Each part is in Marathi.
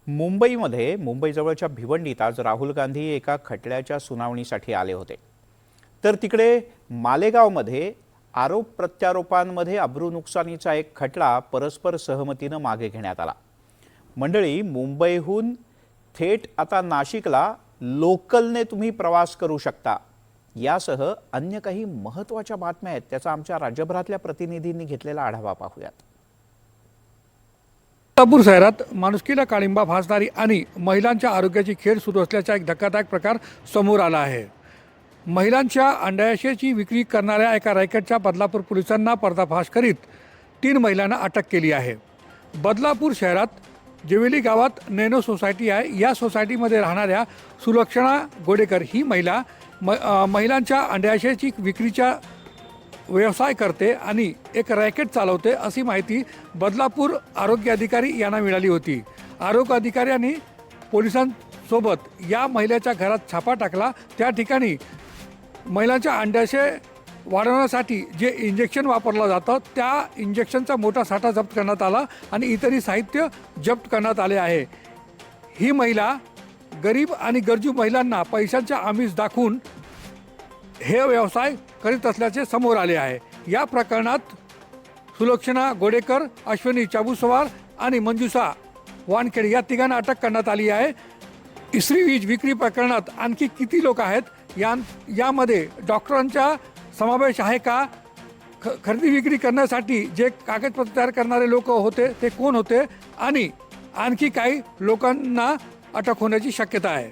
मुंबईमध्ये मुंबईजवळच्या भिवंडीत आज राहुल गांधी एका खटल्याच्या सुनावणीसाठी आले होते। तर तिकडे मालेगावमध्ये आरोप प्रत्यारोपांमध्ये अब्रू नुकसानीचा एक खटला परस्पर सहमतीने मागे घेण्यात आला। मंडळी, मुंबईहून थेट आता नाशिकला लोकलने तुम्ही प्रवास करू शकता। यासह अन्य काही महत्त्वाच्या बातम्या आहेत, त्याचा आमच्या राज्यभरातल्या प्रतिनिधींनी घेतलेला आढावा पाहूयात। बदलापूर शहरात माणुसकीला काळिंबा फासणारी आणि महिलांच्या आरोग्याची खेळ सुरू असल्याचा एक धक्कादायक प्रकार समोर आला आहे। महिलांच्या अंडाशयाची विक्री करणाऱ्या एका रॅकेटच्या बदलापूर पोलिसांना पर्दाफाश करीत 3 महिलांना अटक केली आहे। बदलापूर शहरात जेवेली गावात नॅनो सोसायटी आहे। या सोसायटीमध्ये राहणाऱ्या सुलक्षणा गोडेकर ही महिलांच्या अंडाशयाची विक्रीच्या व्यवसाय करते आणि एक रॅकेट चालवते अशी माहिती बदलापूर आरोग्य अधिकारी यांना मिळाली होती। आरोग्य अधिकाऱ्यांनी पोलिसांसोबत या महिलेच्या घरात छापा टाकला। त्या ठिकाणी महिलांच्या अंडाशय वाढवण्यासाठी जे इंजेक्शन वापरलं जातं त्या इंजेक्शनचा मोठा साठा जप्त करण्यात आला आणि इतरही साहित्य जप्त करण्यात आले आहे। ही महिला गरीब आणि गरजू महिलांना पैशांचे आमिष दाखवून हे व्यवसाय करीत असल्याचे समोर आले आहे। या प्रकरणात सुलक्षणा गोडेकर, अश्विनी चाबुसवार आणि मंजुषा वानखेडे या तिघांना अटक करण्यात आली आहे। इस्त्री वीज विक्री प्रकरणात आणखी किती लोक आहेत यामध्ये डॉक्टरांचा समावेश आहे का? खरेदी विक्री करण्यासाठी जे कागदपत्र तयार करणारे लोक होते ते कोण होते आणि आणखी काही लोकांना अटक होण्याची शक्यता आहे।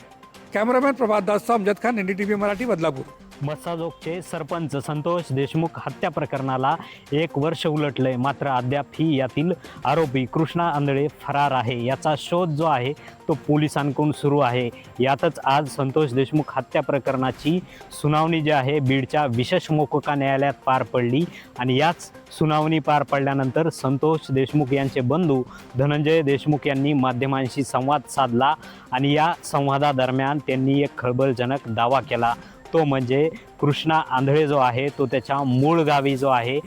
कॅमेरामॅन प्रभात दासचा अमजद खान, NDTV मराठी, बदलापूर। मसाजोगचे सरपंच संतोष देशमुख हत्या प्रकरणाला 1 वर्ष उलटलंय, मात्र अद्यापही यातील आरोपी कृष्णा आंधळे फरार आहे। याचा शोध जो आहे तो पोलिसांकडून सुरू आहे। यातच आज संतोष देशमुख हत्या प्रकरणाची सुनावणी जी आहे बीडच्या विशेष मोकोका न्यायालयात पार पडली आणि याच सुनावणी पार पडल्यानंतर संतोष देशमुख यांचे बंधू धनंजय देशमुख यांनी माध्यमांशी संवाद साधला आणि या संवादादरम्यान त्यांनी एक खळबळजनक दावा केला। तो म्हणजे कृष्णा आंधळे जो आहे तो त्याच्या मूळ गावी जो आहे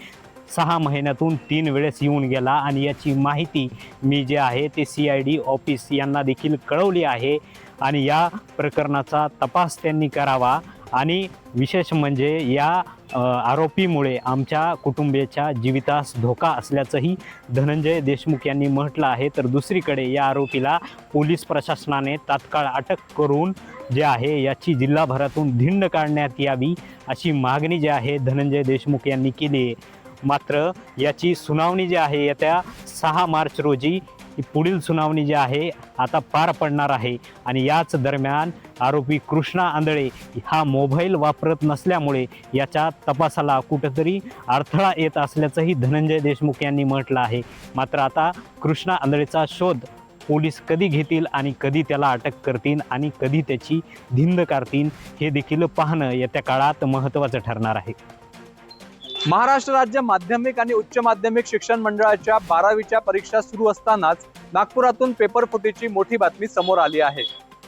6 महिन्यातून 3 वेळेस येऊन गेला आणि याची माहिती मी जे आहे ते CID ऑफिस यांना देखील कळवली आहे आणि या प्रकरणाचा तपास त्यांनी करावा आणि विशेष म्हणजे या आरोपीमुळे आमच्या कुटुंबियाच्या जीवितास धोका असल्याचंही धनंजय देशमुख यांनी म्हटलं आहे। तर दुसरीकडे या आरोपीला पोलीस प्रशासनाने तात्काळ अटक करून जे आहे याची जिल्हाभरातून धिंड काढण्यात यावी अशी मागणी जी आहे धनंजय देशमुख यांनी केली आहे। मात्र याची सुनावणी जी आहे येत्या 6 मार्च रोजी पुढील सुनावणी जी आहे आता पार पडणार आहे आणि याच दरम्यान आरोपी कृष्णा आंधळे हा मोबाईल वापरत नसल्यामुळे याच्या तपासाला कुठेतरी अडथळा येत असल्याचंही धनंजय देशमुख यांनी म्हटलं आहे। मात्र आता कृष्णा आंधळेचा शोध पोलीस कधी घेतील आणि कधी त्याला अटक करतील आणि कधी त्याची धिंड काढतील हे देखील पाहणं येत्या काळात महत्त्वाचं ठरणार आहे। महाराष्ट्र राज्य माध्यमिक आणि उच्च माध्यमिक शिक्षण मंडळाच्या 12वीच्या परीक्षा सुरू असतानाच नागपुरातून पेपर फुटीची मोठी बातमी समोर आली आहे।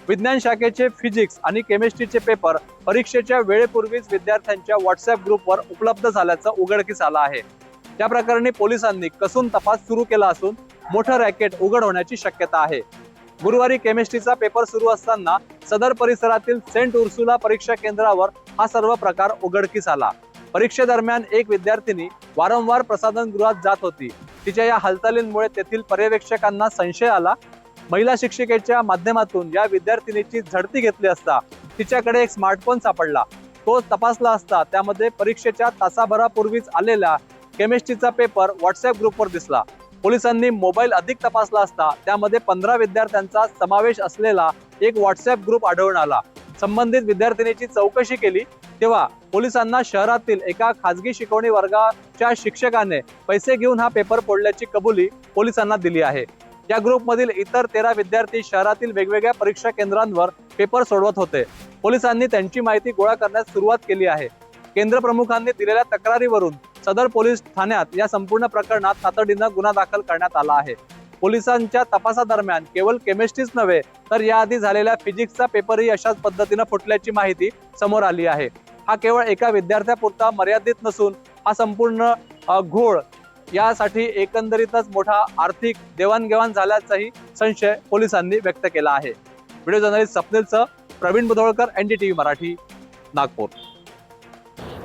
विज्ञान शाखेचे फिजिक्स आणि केमिस्ट्रीचे पेपर परीक्षेच्या वेळेपूर्वीच विद्यार्थ्यांच्या व्हॉट्सअप ग्रुपवर उपलब्ध झाल्याचं उघडकीस आलं आहे। त्या प्रकरणी पोलिसांनी कसून तपास सुरू केला असून मोठं रॅकेट उघड होण्याची शक्यता आहे। गुरुवारी केमिस्ट्रीचा पेपर सुरू असताना सदर परिसरातील सेंट उर्सुला परीक्षा केंद्रावर हा सर्व प्रकार उघडकीस आला। परीक्षेदरम्यान एक विद्यार्थिनी वारंवार प्रसाधनगृहात जात होती। तिच्या या हालचालींमुळे तेथील पर्यवेक्षकांना संशय आला। महिला शिक्षिकेच्या माध्यमातून या विद्यार्थिनीची झडती घेतली असता तिच्याकडे एक स्मार्टफोन सापडला। तो तपासला असता त्यामध्ये परीक्षेच्या तासाभरापूर्वीच आलेला केमिस्ट्रीचा पेपर व्हॉट्सअप ग्रुपवर दिसला। पोलिसांनी मोबाईल अधिक तपासला असता त्यामध्ये 15 विद्यार्थ्यांचा समावेश असलेला एक व्हॉट्सअप ग्रुप आढळून आला। संबंधित विद्यार्थिनीची चौकशी केली तेव्हा पोलिसांना शहरातील एका खाजगी शिकवणी वर्गाच्या शिक्षकाने पैसे घेऊन हा पेपर फोडल्याची कबुली पोलिसांना दिली आहे। या ग्रुपमधील इतर 13 विद्यार्थी शहरातील वेगवेगळ्या परीक्षा केंद्रांवर पेपर सोडवत होते। पोलिसांनी त्यांची माहिती गोळा करण्यास सुरुवात केली आहे। केंद्र प्रमुखांनी दिलेल्या तक्रारीवरून सदर पोलीस ठाण्यात या संपूर्ण प्रकरणात तातडीनं गुन्हा दाखल करण्यात आला आहे। पोलिसांच्या तपासादरम्यान केवळ केमिस्ट्रीच नव्हे तर याआधी झालेल्या फिजिक्सचा पेपरही अशाच पद्धतीनं फुटल्याची माहिती समोर आली आहे। हा केवळ एका विद्यार्थ्यापुरता मर्यादित नसून हा संपूर्ण घोळ यासाठी एकंदरीतच मोठा आर्थिक देवाणघेवाण झाल्याचाही संशय पोलिसांनी व्यक्त केला आहे. व्हिडिओ जर्नलिस्ट स्वप्नीलसह प्रवीण बुधवळकर, NDTV मराठी, नागपूर.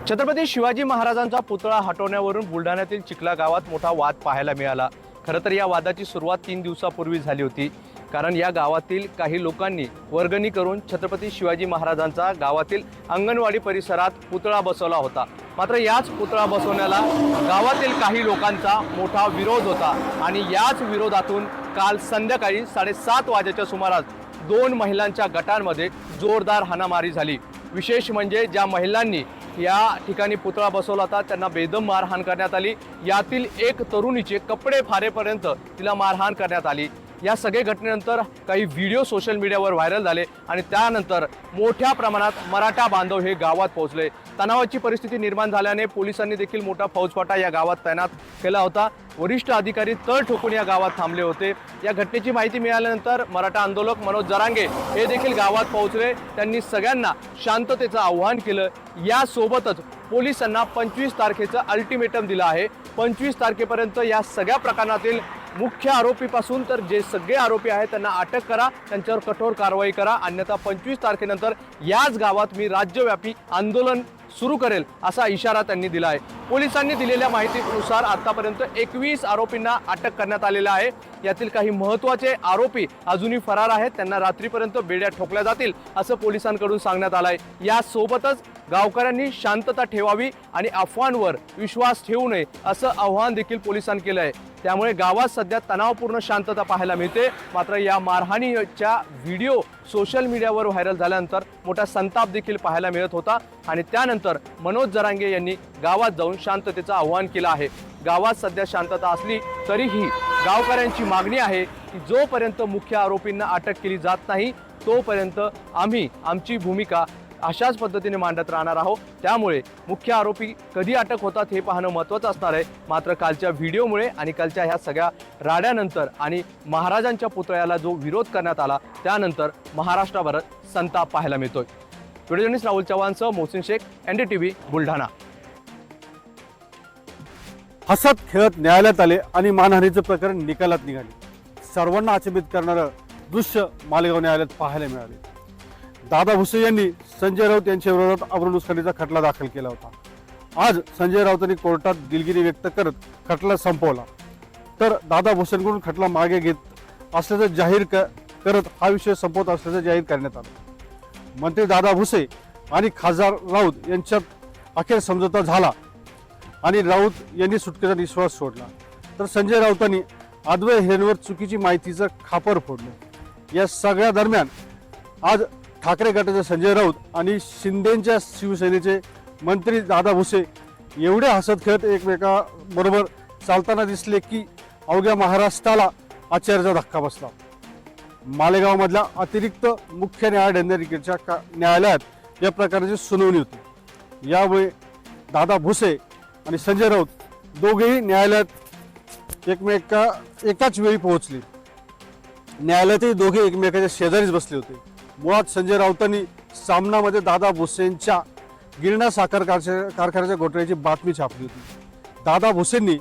छत्रपती शिवाजी महाराजांचा पुतळा हटवण्यावरून बुलढाण्यातील चिखला गावात मोठा वाद पाहायला मिळाला. खरं तर या वादाची सुरुवात 3 दिवसापूर्वी झाली होती, कारण या गावातील काही लोकांनी वर्गणी करून छत्रपती शिवाजी महाराजांचा गावातील अंगणवाडी परिसरात पुतळा बसवला होता. मात्र याच पुतळा बसवण्याला गावातील काही लोकांचा मोठा विरोध होता आणि याच विरोधातून काल संध्याकाळी 7:30 वाजेच्या सुमारास 2 महिलांच्या गटांमध्ये जोरदार हाणामारी झाली. विशेष म्हणजे ज्या महिलांनी या ठिकाणी पुतळा बसवला होता त्यांना बेदम मारहाण करण्यात आली. यातील एक तरुणीचे कपडे फारेपर्यंत तिला मारहाण करण्यात आली. या सगळ्या घटनेनंतर काही व्हिडिओ सोशल मीडियावर व्हायरल झाले आणि त्यानंतर मोठ्या प्रमाणात मराठा बांधव हे गावात पोहोचले. तणावाची परिस्थिती निर्माण झाल्याने पोलिसांनी देखील मोठा फौजफाटा या गावात तैनात केला होता. वरिष्ठ अधिकारी तळ ठोकून या गावात थांबले होते. या घटनेची माहिती मिळाल्यानंतर मराठा आंदोलक मनोज जरांगे हे देखील गावात पोहोचले. त्यांनी सगळ्यांना शांततेचं आव्हान केलं. यासोबतच पोलिसांना 25 तारखेचं अल्टिमेटम दिलं आहे. 25 तारखेपर्यंत या सगळ्या प्रकरणातील मुख्य आरोपीपासून तर जे सगळे आरोपी आहेत त्यांना अटक करा, त्यांच्यावर कठोर कारवाई करा, अन्यथा 25 तारखेनंतर याच गावात मी राज्यव्यापी आंदोलन सुरू करेल असा इशारा त्यांनी दिला आहे. पोलिसांनी दिलेल्या माहितीनुसार आतापर्यंत 21 आरोपींना अटक करण्यात आलेलं आहे. यातील काही महत्त्वाचे आरोपी अजूनही फरार आहेत. त्यांना रात्रीपर्यंत बेड्या ठोकल्या जातील असं पोलिसांकडून सांगण्यात आलं आहे. यासोबतच गावकऱ्यांनी शांतता ठेवावी आणि अफवांवर विश्वास ठेवू नये असं आवाहन देखील पोलिसांनी केलं आहे. त्यामुळे गावात सध्या तणावपूर्ण शांतता पाहायला मिळते. मात्र या मारहाणीच्या व्हिडिओ सोशल मीडियावर व्हायरल झाल्यानंतर मोठा संताप देखील पाहायला मिळत होता आणि त्यानंतर मनोज जरांगे यांनी गावात जाऊन शांततेचं आवाहन केलं आहे. गावात सध्या शांतता असली तरीही गावकऱ्यांची मागणी आहे की जोपर्यंत मुख्य आरोपींना अटक केली जात नाही तोपर्यंत आम्ही आमची भूमिका अशाच पद्धतीने मांडत राहणार आहोत. त्यामुळे मुख्य आरोपी कधी अटक होतात हे पाहणं महत्त्वाचं असणार आहे. मात्र कालच्या व्हिडिओमुळे आणि कालच्या ह्या सगळ्या राड्यानंतर आणि महाराजांच्या पुतळ्याला जो विरोध करण्यात आला त्यानंतर महाराष्ट्राभर संताप पाहायला मिळतोय. व्हिडिओ जर्नलिस्ट राहुल चव्हाणसह मोहसिन शेख, NDTV बुलढाणा. हसत खेळत न्यायालयात आले आणि मानहानीचं प्रकरण निकालात निघाले. सर्वांना अचंबित करणारं दृश्य मालेगाव न्यायालयात पाहायला मिळाले. दादा भुसे यांनी संजय राऊत यांच्या विरोधात अब्रूनुस्खलीचा खटला दाखल केला होता. आज संजय राऊतांनी कोर्टात दिलगिरी व्यक्त करत खटला संपवला. तर दादा भुसेंकडून खटला मागे घेत असल्याचं जाहीर करत हा विषय संपवत असल्याचं जाहीर करण्यात आलं. मंत्री दादा भुसे आणि खासदार राऊत यांच्यात अखेर समझोता झाला आणि राऊत यांनी सुटकेचा निश्वास सोडला. तर संजय राऊतांनी अद्वैत हेरेंवर चुकीची माहितीचं खापर फोडलं. या सगळ्या दरम्यान आज ठाकरे गटाचे संजय राऊत आणि शिंदेच्या शिवसेनेचे मंत्री दादा भुसे एवढे हसत खेळत एकमेकाबरोबर चालताना दिसले की अवघ्या महाराष्ट्राला आश्चर्याचा धक्का बसला. मालेगावमधल्या अतिरिक्त मुख्य न्यायाधीशाच्या न्यायालयात या प्रकारची सुनावणी होती. यावेळी दादा भुसे आणि संजय राऊत दोघेही न्यायालयात एकाच वेळी पोहोचले. न्यायालयातही दोघे एकमेकाच्या शेजारीच बसले होते. मुळात संजय राऊतांनी सामनामध्ये दादा भुसेंच्या गिरणा साखर कारखान्याच्या घोटाळ्याची बातमी छापली होती. दादा भुसेंनी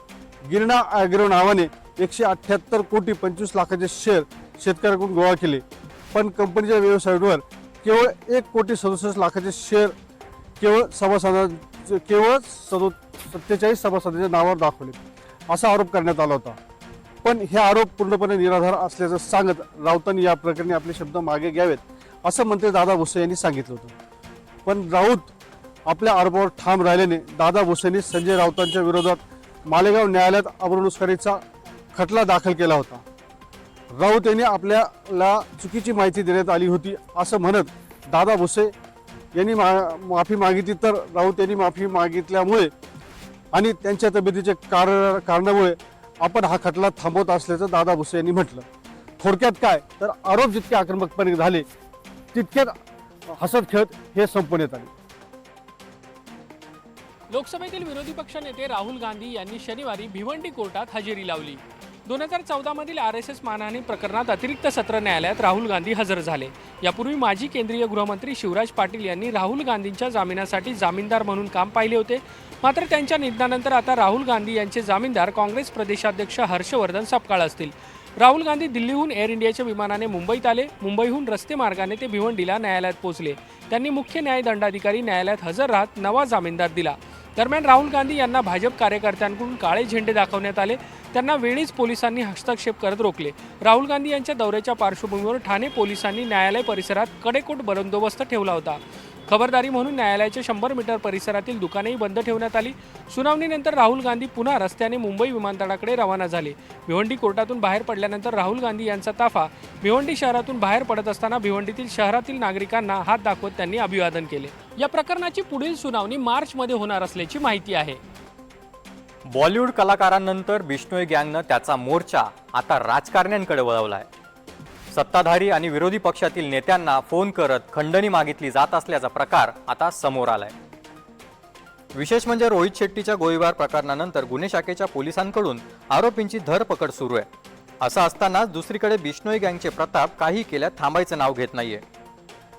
गिरणा ॲग्रो नावाने 178 कोटी 25 लाखाचे शेअर शेतकऱ्यांकडून गोळा केले, पण कंपनीच्या वेबसाईटवर केवळ 1 कोटी 67 लाखाचे शेअर केवळ 47 सभासदांच्या नावावर दाखवले असा आरोप करण्यात आला होता. पण हे आरोप पूर्णपणे निराधार असल्याचं सांगत राऊतांनी या प्रकरणी आपले शब्द मागे घ्यावेत असं मंत्री दादा भुसे यांनी सांगितलं होतं. पण राऊत आपल्या आरोपावर ठाम राहिल्याने दादा भुसेंनी संजय राऊतांच्या विरोधात मालेगाव न्यायालयात अब्रूनुस्खलीचा खटला दाखल केला होता. राऊत यांनी आपल्याला चुकीची माहिती देण्यात आली होती असं म्हणत दादा भुसे यांनी माफी मागितली. तर राऊत यांनी माफी मागितल्यामुळे आणि त्यांच्या तब्येतीचे कारणामुळे आपण हा खटला थांबवत असल्याचं दादा भुसे यांनी म्हटलं. थोडक्यात काय तर आरोप जितके आक्रमकपणे झाले तितक्यात हसत खेळत हे संपवण्यात आले. लोकसभेतील विरोधी पक्ष नेते राहुल गांधी यांनी शनिवारी भिवंडी कोर्टात हजेरी लावली. 2014 मधील RSS मानहानी प्रकरणात अतिरिक्त सत्र न्यायालयात राहुल गांधी हजर झाले। यापूर्वी माजी केंद्रीय गृहमंत्री शिवराज पाटील यांनी राहुल गांधींच्या जामिनासाठी जामीनदार म्हणून काम पाहिले होते। मात्र त्यांच्या निधनानंतर आता राहुल गांधी यांचे जामीनदार काँग्रेस प्रदेशाध्यक्ष हर्षवर्धन सपकाळ असतील। राहुल गांधी दिल्लीहून एअर इंडियाच्या विमानाने मुंबईत आले। मुंबईहून रस्ते मार्गाने ते भिवंडीला न्यायालयात पोहोचले। त्यांनी मुख्य न्यायदंडाधिकारी न्यायालयात हजर राहत नवा जामीनदार दिला। दरम्यान राहुल गांधी यांना भाजप कार्यकर्त्यांकडून काळे झेंडे दाखवण्यात आले। त्यांना वेळीच पोलिसांनी हस्तक्षेप करत रोखले। राहुल गांधी यांच्या दौऱ्याच्या पार्श्वभूमीवर ठाणे पोलिसांनी न्यायालय परिसरात कडेकोट बंदोबस्त ठेवला होता। खबरदारी म्हणून न्यायालयाच्या 100 मीटर परिसरातील दुकानेही बंद ठेवण्यात आली। सुनावणीनंतर राहुल गांधी पुन्हा रस्त्याने मुंबई विमानतळाकडे रवाना झाले। भिवंडी कोर्टातून बाहेर पडल्यानंतर राहुल गांधी यांचा ताफा भिवंडी शहरातून बाहेर पडत असताना भिवंडीतील शहरातील नागरिकांना हात दाखवत त्यांनी अभिवादन केले। या प्रकरणाची पुढील सुनावणी मार्चमध्ये होणार असल्याची माहिती आहे। बॉलिवूड कलाकारांनंतर बिश्नोई गँगनं त्याचा मोर्चा आता राजकारण्यांकडे वळवलाय। सत्ताधारी आणि विरोधी पक्षातील नेत्यांना फोन करत खंडणी मागितली जात असल्याचा प्रकार आता समोर आलाय। विशेष म्हणजे रोहित शेट्टीच्या गोळीबार प्रकरणानंतर गुन्हे शाखेच्या पोलिसांकडून आरोपींची धरपकड सुरू आहे। असं असतानाच दुसरीकडे बिश्नोई गँगचे प्रताप काही केल्या थांबायचं नाव घेत नाहीये।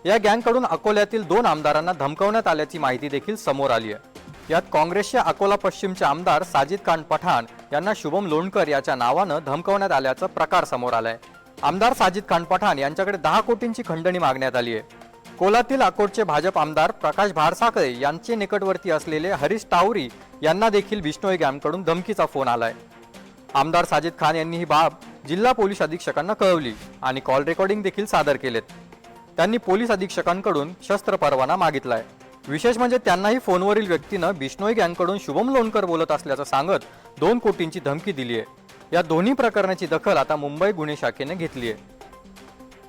या गँगकडून अकोल्यातील 2 आमदारांना धमकावण्यात आल्याची माहिती देखील समोर आली आहे। यात काँग्रेसचे अकोला पश्चिमचे आमदार साजिद खान पठाण यांना शुभम लोणकर याच्या नावानं धमकावण्यात आल्याचा प्रकार समोर आलाय। आमदार साजिद खान पठाण यांच्याकडे 10 कोटींची खंडणी मागण्यात आली आहे। कोल्हातील अकोटचे भाजप आमदार प्रकाश भाडसाकळे यांचे निकटवर्ती असलेले हरीश टावरी यांना देखील बिश्नोई गँगकडून धमकीचा फोन आलाय। आमदार साजिद खान यांनी ही बाब जिल्हा पोलीस अधीक्षकांना कळवली आणि कॉल रेकॉर्डिंग देखील सादर केलेत। त्यांनी पोलीस अधीक्षकांकडून शस्त्र परवाना मागितलाय। विशेष म्हणजे त्यांनाही फोनवरील व्यक्तीनं बिश्नोई गँगकडून शुभम लोणकर बोलत असल्याचं सांगत 2 कोटींची धमकी दिली आहे। या दोन्ही प्रकरणाची दखल आता मुंबई गुन्हे शाखेने घेतली आहे।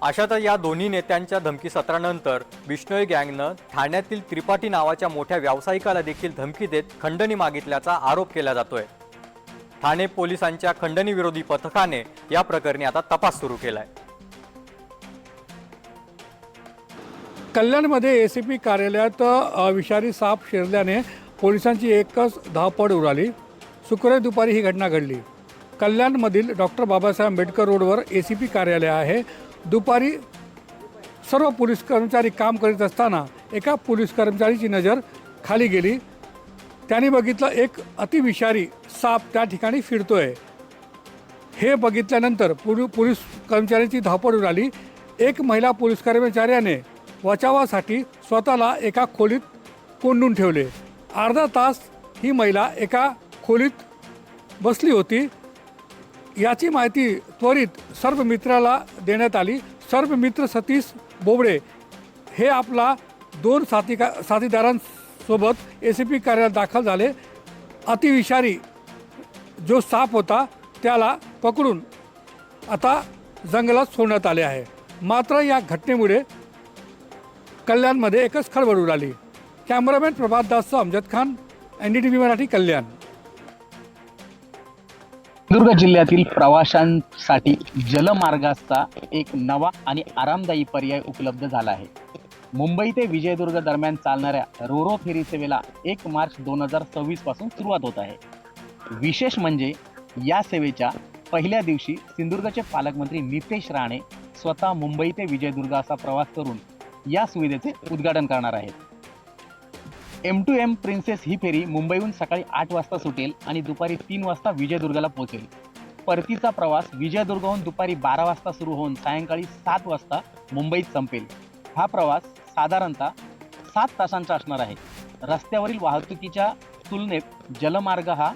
अशातच या दोन्ही नेत्यांच्या धमकी सत्रानंतर बिश्नोई गँगनं ठाण्यातील त्रिपाठी नावाच्या मोठ्या व्यावसायिकाला देखील धमकी देत खंडणी मागितल्याचा आरोप केला जातोय। ठाणे पोलिसांच्या खंडणी विरोधी पथकाने या प्रकरणी आता तपास सुरू केलाय। कल्याणमध्ये ACP कार्यालयात विषारी साप शिरल्याने पोलिसांची एकच धावपळ उडाली। शुक्रवारी दुपारी ही घटना घडली। कल्याणमधील डॉक्टर बाबासाहेब आंबेडकर रोडवर ACP कार्यालय आहे। दुपारी सर्व पोलीस कर्मचारी काम करीत असताना एका पोलीस कर्मचारीची नजर खाली गेली। त्याने बघितलं एक अतिविषारी साप त्या ठिकाणी फिरतोय। हे बघितल्यानंतर पोलीस कर्मचाऱ्यांची धावपळ उडाली। एक महिला पोलीस कर्मचाऱ्याने बचावासाठी स्वतःला एका खोलीत कोंडून ठेवले। अर्धा तास ही महिला एका खोलीत बसली होती। याची माहिती त्वरित सर्व मित्राला देण्यात आली। सर्व मित्र सतीश बोबडे हे आपला 2 साथीदारांसोबत ACP कार्यालयात दाखल झाले। अतिविषारी जो साप होता त्याला पकडून आता जंगलात सोडण्यात आले आहे। मात्र या घटनेमुळे कल्याणमध्ये एकच खळबळ उडाली। कॅमेरामॅन प्रभात दाससह अमजद खान, NDTV मराठी, कल्याण। सिंधुदुर्ग जिल्ह्यातील प्रवाशांसाठी जलमार्गाचा एक नवा आणि आरामदायी पर्याय उपलब्ध झाला आहे। मुंबई ते विजयदुर्ग दरम्यान चालणाऱ्या रोरो फेरी सेवेला 1 मार्च 2026 पासून सुरुवात होत आहे। विशेष म्हणजे या सेवेच्या पहिल्या दिवशी सिंधुदुर्गचे पालकमंत्री नितेश राणे स्वतः मुंबई ते विजयदुर्ग असा प्रवास करून या सुविधेचे उद्घाटन करणार आहेत। M2M प्रिन्सेस ही फेरी मुंबईहून सकाळी 8 वाजता सुटेल आणि दुपारी 3 वाजता विजयदुर्गला पोहोचेल। परतीचा प्रवास विजयदुर्गहून दुपारी 12 वाजता सुरू होऊन सायंकाळी 7 वाजता मुंबईत संपेल। हा प्रवास साधारणतः 7 तासांचा असणार आहे। रस्त्यावरील वाहतुकीच्या तुलनेत जलमार्ग हा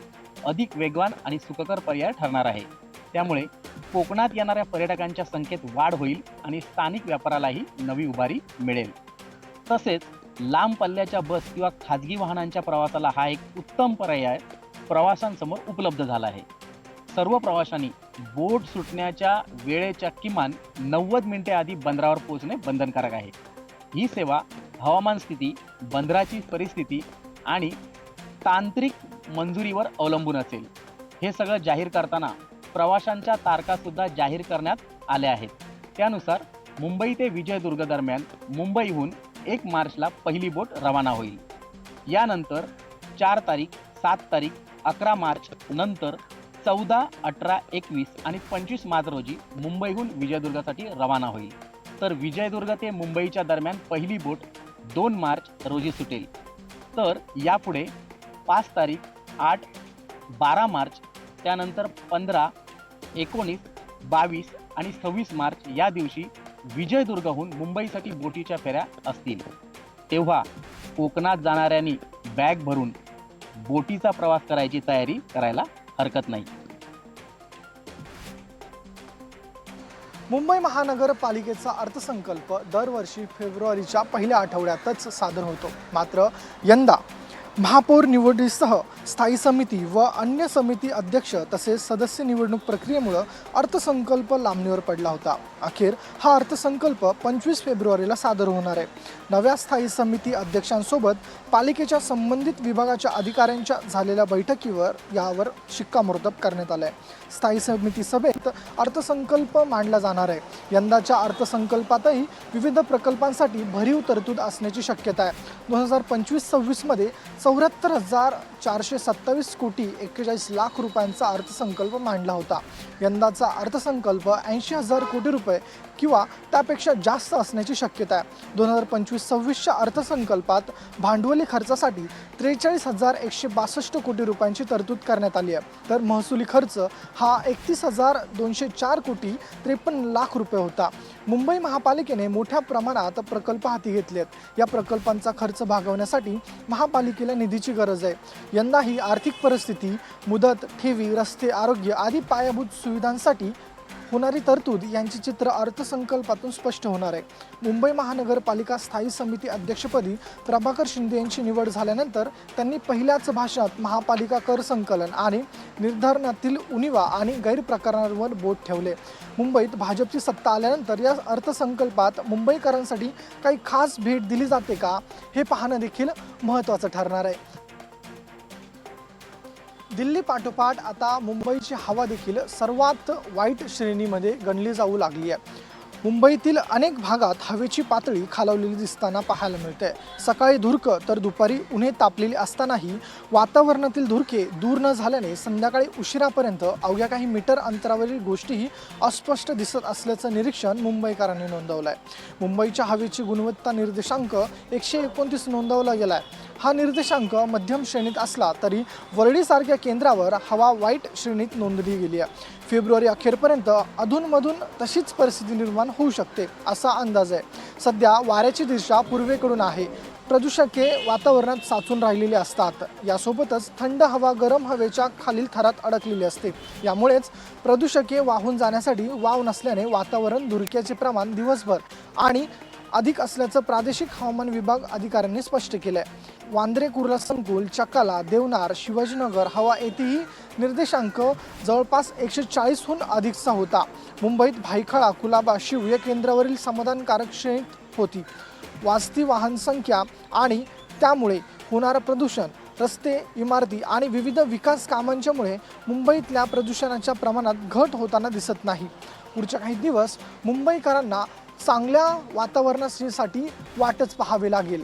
अधिक वेगवान आणि सुखकर पर्याय ठरणार आहे। त्यामुळे कोकणात येणाऱ्या पर्यटकांच्या संख्येत वाढ होईल आणि स्थानिक व्यापारालाही नवी उभारी मिळेल। तसेच लांब पल्ल्याच्या बस किंवा खाजगी वाहनांच्या प्रवासाला हा एक उत्तम पर्याय प्रवाशांसमोर उपलब्ध झाला आहे। सर्व प्रवाशांनी बोट सुटण्याच्या वेळेच्या किमान 90 मिनिटे आधी बंदरावर पोहोचणे बंधनकारक आहे। ही सेवा हवामान स्थिती, बंदराची परिस्थिती आणि तांत्रिक मंजुरीवर अवलंबून असेल। हे सगळं जाहीर करताना प्रवाशांच्या तारखासुद्धा जाहीर करण्यात आल्या आहेत। त्यानुसार मुंबई ते विजयदुर्ग दरम्यान मुंबईहून 1 मार्चला पहिली बोट रवाना होईल। यानंतर 4 तारीख, 7 तारीख, 11 मार्च नंतर 14, 18, 21 आणि 25 मार्च रोजी मुंबईहून विजयदुर्गसाठी रवाना होईल. तर विजयदुर्ग ते मुंबईच्या दरम्यान पहिली बोट 2 मार्च रोजी सुटेल. तर यापुढे 5 तारीख, 8, 12 मार्च, त्यानंतर 15, 19, 22 आणि 26 मार्च या दिवशी विजयदुर्गहून मुंबईसाठी बोटीच्या फेऱ्या असतील. तेव्हा कोकणात जाणाऱ्यांनी बॅग भरून बोटीचा प्रवास करायची तयारी करायला हरकत नाही. मुंबई महानगरपालिकेचा अर्थसंकल्प दरवर्षी फेब्रुवारीच्या पहिल्या आठवड्यातच सादर होतो. मात्र यंदा महापौर निवडीसह स्थायी समिती व अन्य समिती अध्यक्ष तसेच सदस्य निवडणूक प्रक्रियेमुळे अर्थसंकल्प लांबणीवर पडला होता. अखेर हा अर्थसंकल्प 25 फेब्रुवारीला सादर होणार आहे. नव्या स्थायी समिती अध्यक्षांसोबत पालिकेच्या संबंधित विभागाच्या अधिकाऱ्यांच्या झालेल्या बैठकीवर यावर शिक्कामोर्तब करण्यात आलं आहे. स्थायी समिती सभेत अर्थसंकल्प मांडला जाणार आहे. यंदाच्या अर्थसंकल्पातही विविध प्रकल्पांसाठी भरीव तरतूद असण्याची शक्यता आहे. 2025-26 मध्ये 74,427 कोटी 41 लाख रुपयांचा अर्थसंकल्प मांडला होता. यंदाचा अर्थसंकल्प 80,000 कोटी रुपये किंवा त्यापेक्षा जास्त असण्याची शक्यता आहे. 2025-26च्या अर्थसंकल्पात भांडवली खर्चासाठी 43,162 कोटी रुपयांची तरतूद करण्यात आली आहे. तर महसुली खर्च हा 31,204 कोटी 53 लाख रुपये होता. मुंबई महापालिकेने मोठ्या प्रमाणात प्रकल्प हाती घेतलेत. या प्रकल्पांचा खर्च भागवण्यासाठी महापालिकेला निधीची गरज आहे. यंदाही आर्थिक परिस्थिती, मुदत, ठेवी, रस्ते, आरोग्य आदी पायाभूत सुविधांसाठी होणारी तरतूद यांचे चित्र अर्थसंकल्पातून स्पष्ट होणार आहे. मुंबई महानगरपालिका स्थायी समिती अध्यक्षपदी प्रभाकर शिंदे यांची निवड झाल्यानंतर त्यांनी पहिल्याच भाषणात महापालिका कर संकलन आणि निर्धारणातील उणिवा आणि गैरप्रकारांवर बोट ठेवले. मुंबईत भाजपची सत्ता आल्यानंतर या अर्थसंकल्पात मुंबईकरांसाठी काही खास भेट दिली जाते का हे पाहणं देखील महत्त्वाचं ठरणार आहे. दिल्ली पाठोपाठ आता मुंबईची हवा देखील सर्वात वाईट श्रेणीमध्ये गणली जाऊ लागली आहे. मुंबईतील अनेक भागात हवेची पातळी खालावलेली दिसताना पाहायला मिळते. सकाळी धुरकं तर दुपारी उन्हे तापलेली असतानाही वातावरणातील धुरके दूर न झाल्याने संध्याकाळी उशिरापर्यंत अवघ्या काही मीटर अंतरावरील गोष्टीही अस्पष्ट दिसत असल्याचं निरीक्षण मुंबईकरांनी नोंदवलं आहे. मुंबईच्या हवेची गुणवत्ता निर्देशांक 129 नोंदवला गेला आहे. हा निर्देशांक मध्यम श्रेणीत असला तरी वरळीसारख्या केंद्रावर हवा वाईट श्रेणीत नोंदली गेली आहे. फेब्रुवारी अखेरपर्यंत अधूनमधून तशीच परिस्थिती निर्माण होऊ शकते असा अंदाज आहे. सध्या वाऱ्याची दिशा पूर्वेकडून आहे. प्रदूषके वातावरणात साचून राहिलेली असतात. यासोबतच थंड हवा गरम हवेच्या खालील थरात अडकलेली असते. यामुळेच प्रदूषके वाहून जाण्यासाठी वाव नसल्याने वातावरण धुरक्याचे प्रमाण दिवसभर आणि अधिक असल्याचं प्रादेशिक हवामान विभाग अधिकाऱ्यांनी स्पष्ट केलं आहे. वांद्रे कुर्ला संकुल, चकाला, देवनार, शिवाजीनगर हवा येथेही निर्देशांक जवळपास 140हून अधिकचा होता. मुंबईत भायखळा, कुलाबा, शिव या केंद्रावरील समाधानकारक श्रेणीत होती. वाजती वाहन संख्या आणि त्यामुळे होणारं प्रदूषण, रस्ते, इमारती आणि विविध विकास कामांच्यामुळे मुंबईतल्या प्रदूषणाच्या प्रमाणात घट होताना दिसत नाही. पुढच्या काही दिवस मुंबईकरांना चांगल्या वातावरणासाठी वाटच पाहावे लागेल.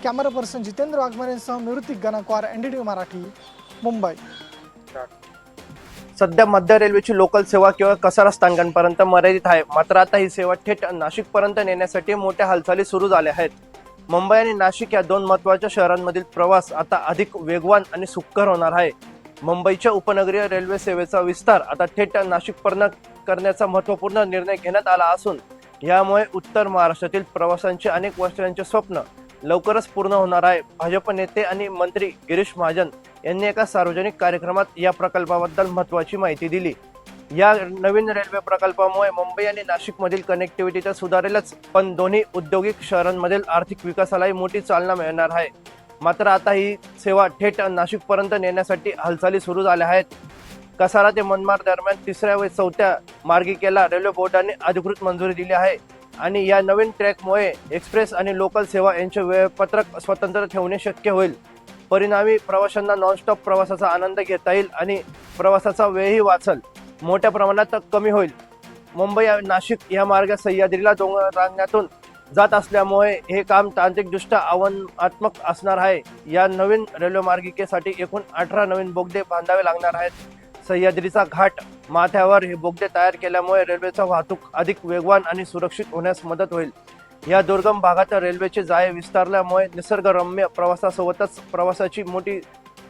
कॅमेरा पर्सन जितेंद्र वाघमारेंसह निवृत्तिक गणकवार, NDTV मराठी, मुंबई. सध्या मध्य रेल्वेची लोकल सेवा केवळ कसारा स्थानकांपर्यंत मर्यादित आहे. मात्र आता ही सेवा थेट नाशिकपर्यंत नेण्यासाठी मोठ्या हालचाली सुरू झाल्या आहेत. मुंबई आणि नाशिक या दोन महत्त्वाच्या शहरांमधील प्रवास आता अधिक वेगवान आणि सुखकर होणार आहे. मुंबईच्या उपनगरीय रेल्वे सेवेचा विस्तार आता थेट नाशिकपर्यंत करण्याचा महत्त्वपूर्ण निर्णय घेण्यात आला असून यामुळे उत्तर महाराष्ट्रातील प्रवाशांचे अनेक वर्षांचे स्वप्न लवकरच पूर्ण होणार आहे. भाजप नेते आणि मंत्री गिरीश महाजन यांनी एका सार्वजनिक कार्यक्रमात या प्रकल्पाबद्दल महत्त्वाची माहिती दिली. या नवीन रेल्वे प्रकल्पामुळे मुंबई आणि नाशिकमधील कनेक्टिव्हिटी तर सुधारेलच, पण दोन्ही औद्योगिक शहरांमधील आर्थिक विकासालाही मोठी चालना मिळणार आहे. मात्र आता ही सेवा थेट नाशिकपर्यंत नेण्यासाठी हालचाली सुरू झाल्या आहेत. कसारा ते मनमाड दरम्यान 3ऱ्या व 4थ्या मार्गिकेला रेल्वे बोर्डाने अधिकृत मंजुरी दिली आहे आणि या नवीन ट्रॅकमुळे एक्सप्रेस आणि लोकल सेवा यांचे वेळापत्रक स्वतंत्र ठेवणे शक्य होईल. परिणामी प्रवाशांना नॉनस्टॉप प्रवासाचा आनंद घेता येईल आणि प्रवासाचा वेळही वाचेल मोठ्या प्रमाणात कमी होईल. मुंबई नाशिक या मार्ग सह्याद्रीला डोंगर रांगातून जात असल्यामुळे हे काम तांत्रिकदृष्ट्या आव्हानात्मक असणार आहे. या नवीन रेल्वे मार्गिकेसाठी एकूण 18 नवीन बोगदे बांधावे लागणार आहेत. सह्याद्रीचा घाट माथ्यावर हे बोगदे तयार केल्यामुळे रेल्वेचा वाहतूक अधिक वेगवान आणि सुरक्षित होण्यास मदत होईल. या दुर्गम भागात रेल्वेचे जाळे विस्तारल्यामुळे निसर्गरम्य प्रवासासोबतच प्रवासाची मोठी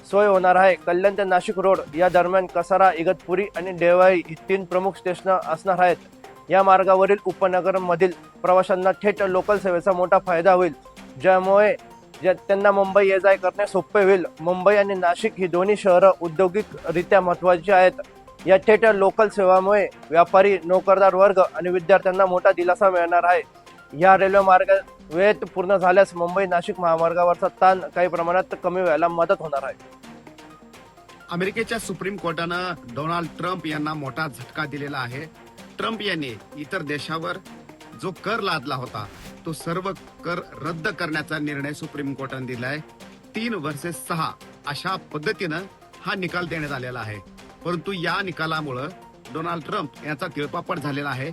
सोय होणार आहे. कल्याण ते नाशिक रोड या दरम्यान कसारा, इगतपुरी आणि देवळाई ही 3 प्रमुख स्टेशनं असणार आहेत. या मार्गावरील उपनगरांमधील प्रवाशांना थेट लोकल सेवेचा मोठा फायदा होईल, ज्यामुळे त्यांना मुंबई ये जाय करणे सोपे होईल. मुंबई आणि नाशिक ही दोन्ही शहरं औद्योगिकरित्या महत्त्वाची आहेत. या थेट लोकल सेवामुळे व्यापारी, नोकरदार वर्ग आणि विद्यार्थ्यांना मोठा दिलासा मिळणार आहे. या रेल्वे मार्ग वेळेत पूर्ण झाल्यास मुंबई नाशिक महामार्गावरचा ताण काही प्रमाणात कमी व्हायला मदत होणार आहे. अमेरिकेच्या सुप्रीम कोर्टानं डोनाल्ड ट्रम्प यांना मोठा झटका दिलेला आहे. ट्रम्प यांनी इतर देशावर जो कर लादला होता तो सर्व कर रद्द करण्याचा निर्णय सुप्रीम कोर्टाने दिलाय. 3 वर्सेस 6 अशा पद्धतीनं हा निकाल देण्यात आलेला आहे. परंतु या निकालामुळं डोनाल्ड ट्रम्प यांचा तिळपापड झालेला आहे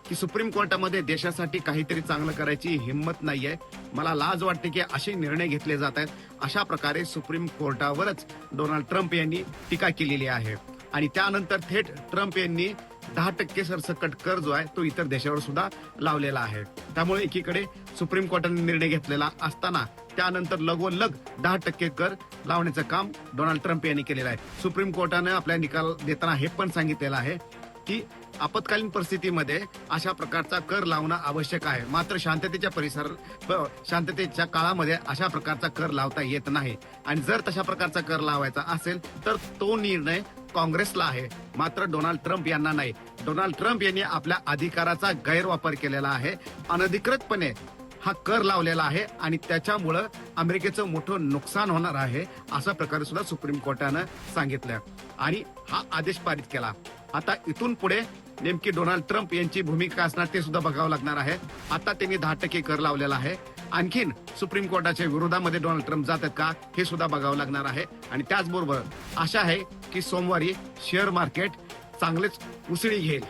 की सुप्रीम कोर्टामध्ये देशासाठी काहीतरी चांगलं करायची हिंमत नाहीये. मला लाज वाटते की असे निर्णय घेतले जात आहेत. अशा प्रकारे सुप्रीम कोर्टावरच डोनाल्ड ट्रम्प यांनी टीका केलेली आहे. आणि त्यानंतर थेट ट्रम्प यांनी 10% सरसकट कर जो आहे तो इतर देशावर सुद्धा लावलेला आहे. त्यामुळे एकीकडे सुप्रीम कोर्टाने निर्णय घेतलेला असताना त्यानंतर लगोलग 10% कर लावण्याचं काम डोनाल्ड ट्रम्प यांनी केलेलं आहे. सुप्रीम कोर्टाने आपल्या निकाल देताना हे पण सांगितलेलं आहे की आपत्कालीन परिस्थितीमध्ये अशा प्रकारचा कर लावणं आवश्यक आहे. मात्र शांततेच्या काळामध्ये अशा प्रकारचा कर लावता येत नाही. आणि जर तशा प्रकारचा कर लावायचा असेल तर तो निर्णय काँग्रेसला आहे, मात्र डोनाल्ड ट्रम्प यांना नाही. डोनाल्ड ट्रम्प यांनी आपल्या अधिकाराचा गैरवापर केलेला आहे. अनधिकृतपणे हा कर लावलेला आहे आणि त्याच्यामुळं अमेरिकेचं मोठं नुकसान होणार आहे अशा प्रकारे सुद्धा सुप्रीम कोर्टानं सांगितलं आणि हा आदेश पारित केला. आता इथून पुढे नेमकी डोनाल्ड ट्रम्प यांची भूमिका असणार ते सुद्धा बघावं लागणार आहे. आता त्यांनी 10% कर लावलेला आहे. आणखीन सुप्रीम कोर्टाच्या विरोधामध्ये डोनाल्ड ट्रम्प जातात का हे सुद्धा बघावं लागणार आहे. आणि त्याचबरोबर आशा आहे की सोमवारी शेअर मार्केट चांगलेच उसळी घेईल.